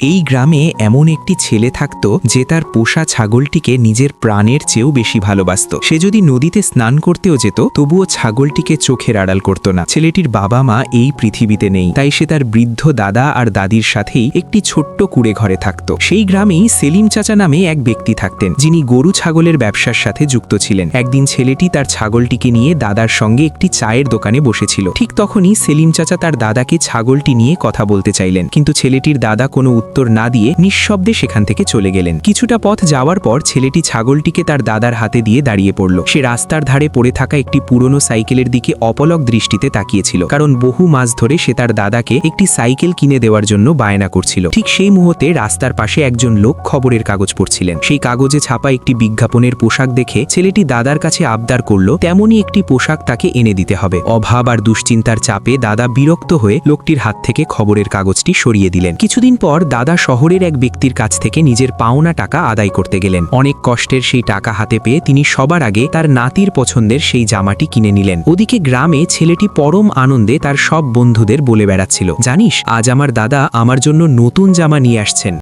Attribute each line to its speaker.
Speaker 1: এই গ্রামে এমন একটি ছেলে থাকত যে তার পোষা ছাগলটিকে নিজের প্রাণের চেয়েও বেশি ভালোবাসত। সে যদি নদীতে স্নান করতেও যেত তবুও ছাগলটিকে চোখের আড়াল করত না। ছেলেটির বাবা মা এই পৃথিবীতে নেই, তাই সে তার বৃদ্ধ দাদা আর দাদির সাথেই একটি ছোট্ট কুড়ে ঘরে থাকত। সেই গ্রামেই সেলিম চাচা নামে এক ব্যক্তি থাকতেন, যিনি গরু ছাগলের ব্যবসার সাথে যুক্ত ছিলেন। একদিন ছেলেটি তার ছাগলটিকে নিয়ে দাদার সঙ্গে একটি চায়ের দোকানে বসেছিল। ঠিক তখনই সেলিম চাচা তার দাদাকে ছাগলটি নিয়ে কথা বলতে চাইলেন, কিন্তু ছেলেটির দাদা কোনো উত্তর না দিয়ে নিঃশব্দে সেখান থেকে চলে গেলেন। কিছুটা পথ যাওয়ার পর ছেলেটি ছাগলটিকে তার দাদার হাতে দিয়ে দাঁড়িয়ে পড়ল। সে রাস্তার ধারে পড়ে থাকা একটি পুরনো সাইকেলের দিকে অপলক দৃষ্টিতে তাকিয়েছিল, কারণ বহু মাস ধরে সে তার দাদাকে একটি সাইকেল কিনে দেওয়ার জন্য বায়না করছিল। ঠিক সেই মুহূর্তে রাস্তার পাশে একজন লোক খবরের কাগজ পড়ছিলেন। সেই কাগজে ছাপা একটি বিজ্ঞাপনের পোশাক দেখে ছেলেটি দাদার কাছে আবদার করল তেমনই একটি পোশাক তাকে এনে দিতে হবে। অভাব আর দুশ্চিন্তার চাপে দাদা বিরক্ত হয়ে লোকটির হাত থেকে খবরের কাগজটি সরিয়ে দিলেন। কিছুদিন পর দাদা শহরের এক ব্যক্তির কাছ থেকে নিজের পাওনা টাকা আদায় করতে গেলেন। অনেক কষ্টের সেই টাকা হাতে পেয়ে তিনি সবার আগে তার নাতির পছন্দের সেই জামাটি কিনে নিলেন। ওদিকে গ্রামে ছেলেটি পরম আনন্দে তার সব বন্ধুদের বলে বেড়াচ্ছিল, জানিস, আজ আমার দাদা আমার জন্য নতুন জামা নিয়ে আসছেন।